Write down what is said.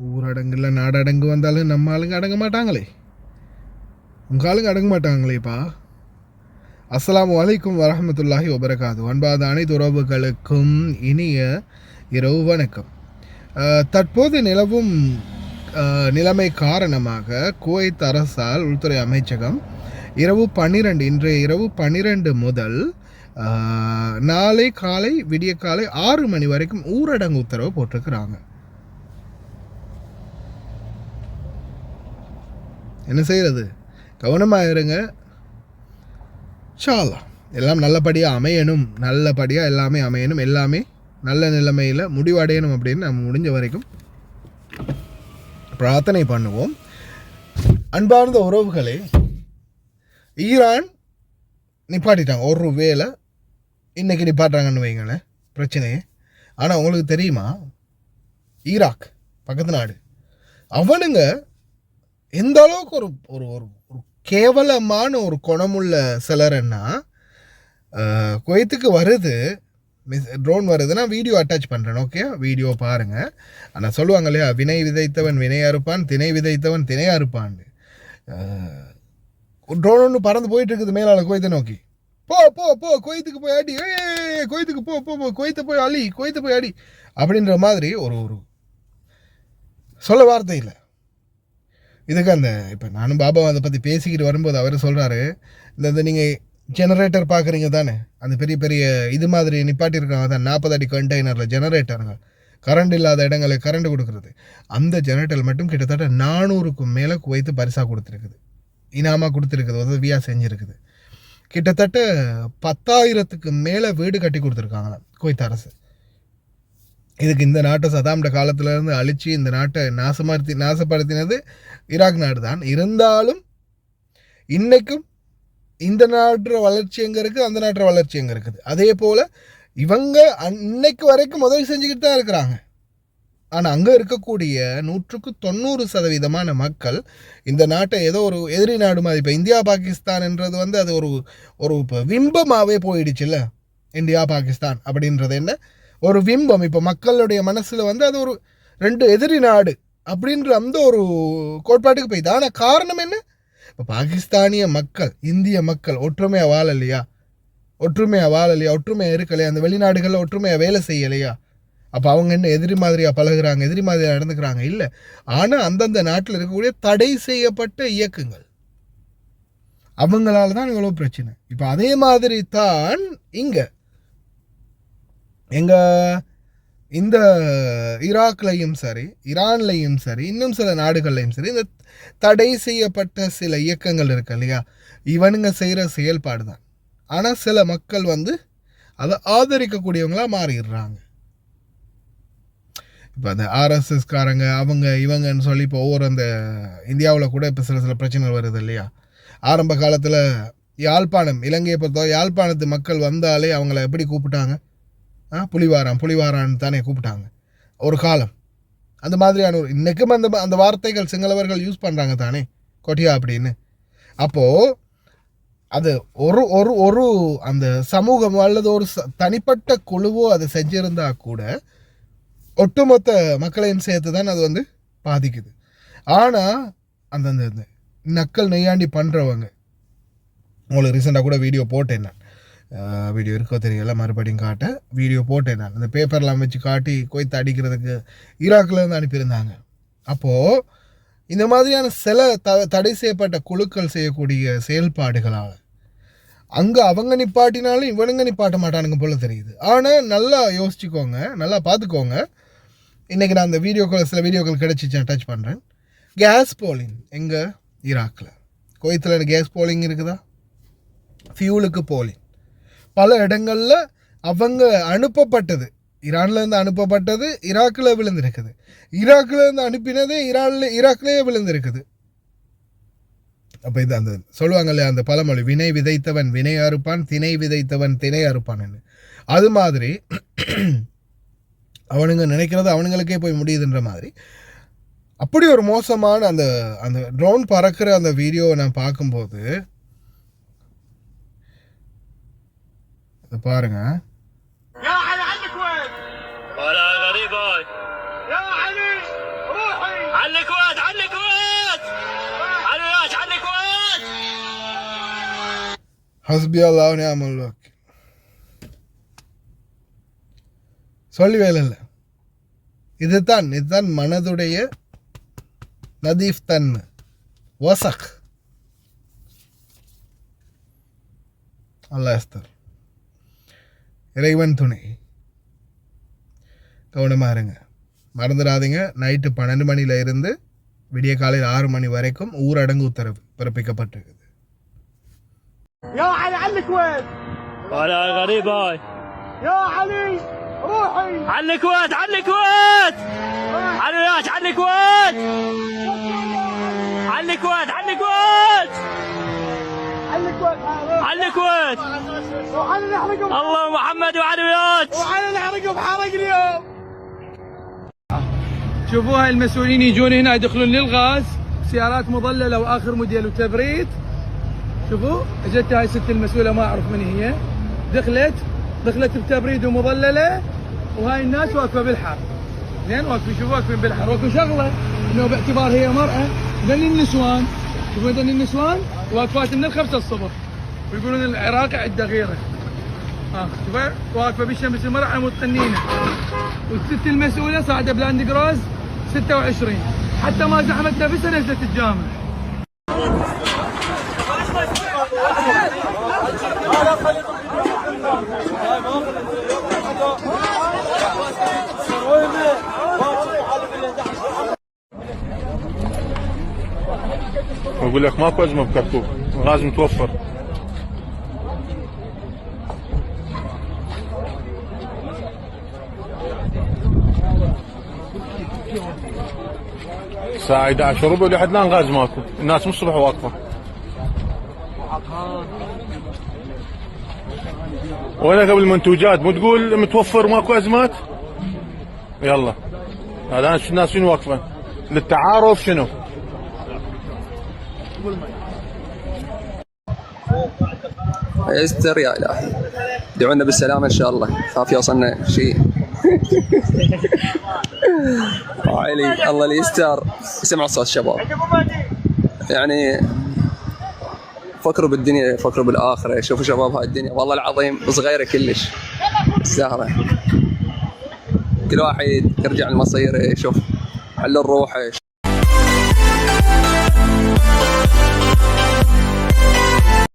ஊரடங்குல நாடடங்கு வந்தாலும் நம்ம ஆளுங்க அடங்க மாட்டாங்களே, உங்கள் ஆளுங்க அடங்க மாட்டாங்களேப்பா. அஸ்ஸலாமு அலைக்கும் வரஹமத்துல்லாஹி வபரகாத்து. அன்பாத அனைத்து உறவுகளுக்கும் இனிய இரவு வணக்கம். தற்போது நிலவும் நிலைமை காரணமாக குவைத் அரசால் உள்துறை அமைச்சகம் இன்றைய இரவு 12 முதல் நாளை காலை விடிய காலை 6 மணி வரைக்கும் ஊரடங்கு உத்தரவு போட்டிருக்கிறாங்க. என்ன செய்கிறது, கவனமாக இருங்க. இன்ஷா அல்லாஹ் எல்லாம் நல்லபடியாக அமையணும், நல்லபடியாக எல்லாமே அமையணும், எல்லாமே நல்ல நிலைமையில் முடிவடையணும் அப்படின்னு நம்ம முடிஞ்ச வரைக்கும் பிரார்த்தனை பண்ணுவோம். அன்பார்ந்த உறவுகளே, ஈரான் நிப்பாட்டிட்டாங்க, ஒரு வேளை இன்றைக்கி நிப்பாட்டுறாங்கன்னு வைங்களேன் பிரச்சனையே. ஆனால் உங்களுக்கு தெரியுமா, ஈராக் பக்கத்து நாடு, அவனுங்க எந்த அளவுக்கு ஒரு ஒரு ஒரு கேவலமான ஒரு குணமுள்ள சிலர்னா, குவைத்துக்கு வருது ட்ரோன் வருதுன்னா வீடியோ அட்டாச் பண்ணுறேன், ஓகே, வீடியோ பாருங்கள். ஆனால் சொல்லுவாங்க இல்லையா, வினை விதைத்தவன் வினையாக இருப்பான், திணை விதைத்தவன் திணையாக இருப்பான்னு. ட்ரோன் ஒன்று பறந்து போயிட்டு இருக்குது மேலால் குவைத்தை நோக்கி. போ போ போ குவைத்துக்கு போய் அடி, குவைத்துக்கு போ போ போ குவைத்தை போய் அழி, குவைத்தை போய் அடி அப்படின்ற மாதிரி ஒரு ஒரு சொல்ல வார்த்தை இல்லை இதுக்கு. அந்த இப்போ நானும் பாபா அதை பற்றி பேசிக்கிட்டு வரும்போது அவர் சொல்கிறாரு, இந்த நீங்கள் ஜெனரேட்டர் பார்க்குறீங்க தானே, அந்த பெரிய பெரிய இது மாதிரி நிப்பாட்டியிருக்காங்க தான், 40 அடி கண்டெய்னரில் ஜெனரேட்டருங்க, கரண்ட் இல்லாத இடங்களுக்கு கரண்ட் கொடுக்குறது. அந்த ஜெனரேட்டர் மட்டும் கிட்டத்தட்ட 400க்கும் மேலே குவைத்து பரிசாக கொடுத்துருக்குது, இனாமாக கொடுத்துருக்குது, உதவியாக செஞ்சுருக்குது. கிட்டத்தட்ட 10,000க்கு மேலே வீடு கட்டி கொடுத்துருக்காங்களாம் குவைத் அரசு. இதுக்கு இந்த நாட்டை சதாம்ட காலத்திலேருந்து அழித்து இந்த நாட்டை நாசப்படுத்தினது ஈராக் நாடு தான். இருந்தாலும் இன்றைக்கும் இந்த நாட்டு வளர்ச்சி எங்கே இருக்குது, அந்த நாட்டு வளர்ச்சி எங்கே இருக்குது. அதே போல் இவங்க இன்னைக்கு வரைக்கும் உதவி செஞ்சுக்கிட்டு தான் இருக்கிறாங்க. ஆனால் அங்கே இருக்கக்கூடிய 190% மக்கள் இந்த நாட்டை ஏதோ ஒரு எதிரி நாடு மாதிரி, இப்போ இந்தியா பாகிஸ்தான்ன்றது அது ஒரு ஒரு இப்போ விம்பமாகவே போயிடுச்சுல்ல. இந்தியா பாகிஸ்தான் அப்படின்றது என்ன, ஒரு விம்பம். இப்போ மக்களுடைய மனசில் அது ஒரு 2 எதிரி நாடு அப்படின்ற அந்த ஒரு கோட்பாட்டுக்கு போயிடுது. ஆனால் காரணம் என்ன, இப்போ பாகிஸ்தானிய மக்கள் இந்திய மக்கள் ஒற்றுமையாக வாழலையா, ஒற்றுமையாக இருக்கலையா, அந்த வெளிநாடுகளில் ஒற்றுமையாக வேலை செய்யலையா? அப்போ அவங்க என்ன எதிரி மாதிரியாக பழகுறாங்க, எதிரி மாதிரியாக நடந்துக்கிறாங்க? இல்லை. ஆனால் அந்தந்த நாட்டில் இருக்கக்கூடிய தடை செய்யப்பட்ட இயக்கங்கள், அவங்களால தான் இவ்வளோ பிரச்சனை. இப்போ அதே மாதிரி தான் இங்கே எங்கள் இந்த ஈராக்லையும் சரி, ஈரான்லையும் சரி, இன்னும் சில நாடுகள்லையும் சரி, இந்த தடை செய்யப்பட்ட சில இயக்கங்கள் இருக்கு இல்லையா, இவனுங்க செய்கிற செயல்பாடு தான். ஆனால் சில மக்கள் அதை ஆதரிக்கக்கூடியவங்களாக மாறிடுறாங்க. இப்போ அந்த ஆர்எஸ்எஸ்காரங்க அவங்க இவங்கன்னு சொல்லி இப்போ ஒவ்வொரு அந்த இந்தியாவில் கூட இப்போ சில பிரச்சனைகள் வருது இல்லையா. ஆரம்ப காலத்தில் யாழ்ப்பாணம், இலங்கையை பொறுத்தவரை யாழ்ப்பாணத்து மக்கள் வந்தாலே அவங்கள எப்படி கூப்பிட்டாங்க, புலிவாரான்னு தானே கூப்பிட்டாங்க ஒரு காலம். அந்த மாதிரியான ஒரு இன்றைக்கும் அந்த வார்த்தைகள் சிங்களவர்கள் யூஸ் பண்ணுறாங்க தானே, கொட்டியா அப்படின்னு. அப்போது அது ஒரு ஒரு ஒரு அந்த சமூகம் அல்லது ஒரு தனிப்பட்ட குழுவோ அதை செஞ்சிருந்தா கூட ஒட்டுமொத்த மக்களையும் சேர்த்து தான் அது பாதிக்குது. ஆனால் அந்த நக்கல் நெய்யாண்டி பண்ணுறவங்க, உங்களுக்கு ரீசெண்டாக கூட வீடியோ போட்டேன் நான், வீடியோ இருக்கோ தெரியல, மறுபடியும் காட்ட வீடியோ போட்டேன் நான். அந்த பேப்பர்லாம் வச்சு காட்டி கொய்த்து அடிக்கிறதுக்கு ஈராக்லேருந்து அனுப்பியிருந்தாங்க. அப்போது இந்த மாதிரியான சில தடை செய்யப்பட்ட குழுக்கள் செய்யக்கூடிய செயல்பாடுகளால் அங்கே அவங்க நிப்பாட்டினாலும் இவனுங்க நிப்பாட்ட மாட்டானுங்க போல தெரியுது. ஆனால் நல்லா யோசிச்சுக்கோங்க, நல்லா பார்த்துக்கோங்க. இன்றைக்கி நான் அந்த சில வீடியோக்கள் கிடச்சிச்சு, டச் பண்ணுறேன். கேஸ் போலிங் எங்கே ஈராக்கில், குவைத்தில் கேஸ் போலிங் இருக்குதா, ஃபியூலுக்கு போலிங் பல இடங்களில் அவங்க அனுப்பப்பட்டது, ஈரான்லேருந்து அனுப்பப்பட்டது ஈராக்கில் விழுந்திருக்குது, ஈராக்கிலேருந்து அனுப்பினதே ஈராக்லேயே விழுந்திருக்குது. அப்போ இது அந்த சொல்லுவாங்க இல்லையா அந்த பழமொழி, வினை விதைத்தவன் வினை அறுப்பான், திணை விதைத்தவன் திணை அறுப்பான்னு. அது மாதிரி அவனுங்க நினைக்கிறது அவனுங்களுக்கே போய் முடியுதுன்ற மாதிரி. அப்படி ஒரு மோசமான அந்த அந்த ட்ரோன் பறக்கிற அந்த வீடியோவை நான் பார்க்கும்போது பாருங்க. يا علي عندك وين؟ ولا غريب هاي. يا علي روحي على الكويت على الكويت على الولايات على الكويت. ஹஸ்பி அல்லாஹ் நிஅமல் வக்கீல். சொல்லி வேலை இல்லை. இதுதான் மனதுடைய நதீஃப் தன்மை, வசக். அல்லாஹ் அஸ்தர், இறைவன் துணை. கவனமாக இருங்க, மறந்துடாதீங்க. நைட்டு 12 மணியில் இருந்து விடிய காலையில் 6 மணி வரைக்கும் ஊரடங்கு உத்தரவு பிறப்பிக்கப்பட்டிருக்குது. يا علي على الكويت. ولا غريب هاي. يا علي روحي. على الكويت على الكويت على الولايات على الكويت على الكويت على الكويت على الكويت. على الكويت. وعلى نحرقهم. الله محمد وعلى الولايات. وعلى نحرقهم حرق اليوم. شوفوا هاي المسؤولين يجون هنا يدخلون للغاز، سيارات مظلله واخر موديل وتبريد. شوفوا اجت هاي الست المسؤوله ما اعرف من هي، دخلت بتبريد ومظلله، وهاي الناس واقفه بالحر. زين واقفين، شوفوا واقفين بالحر، واقفين شغله انه باعتبار هي مراه. ذن النسوان، شوفوا ذن النسوان واقفات من 5 الصبح ويقولون العراق عنده غيره. شوفوا واقفه بالشمس المرأة متقنينه، والست المسؤوله صاعده بلاند كروز 26، حتى ما زحمت نفسها نزلت الجامع. اقول لك ماكو ازمه بكركوك، الغاز متوفر. الساعه 11 وربع لحد الان غاز ماكو، الناس من الصبح واقفه. وانا قبل المنتوجات مو تقول متوفر ماكو ازمات؟ يلا هذا الناس فين واقفه؟ للتعارف شنو؟ يستر يا الهي، ادعونا بالسلامه ان شاء الله، خاف يوصلنا شيء. علي الله اللي يستر. سمعوا صوت الشباب، يعني فكروا بالدنيا، فكروا بالاخره. شوفوا شباب هاي الدنيا والله العظيم صغيره كلش، سهره. كل واحد يرجع لمصيره، يشوف حل الروح.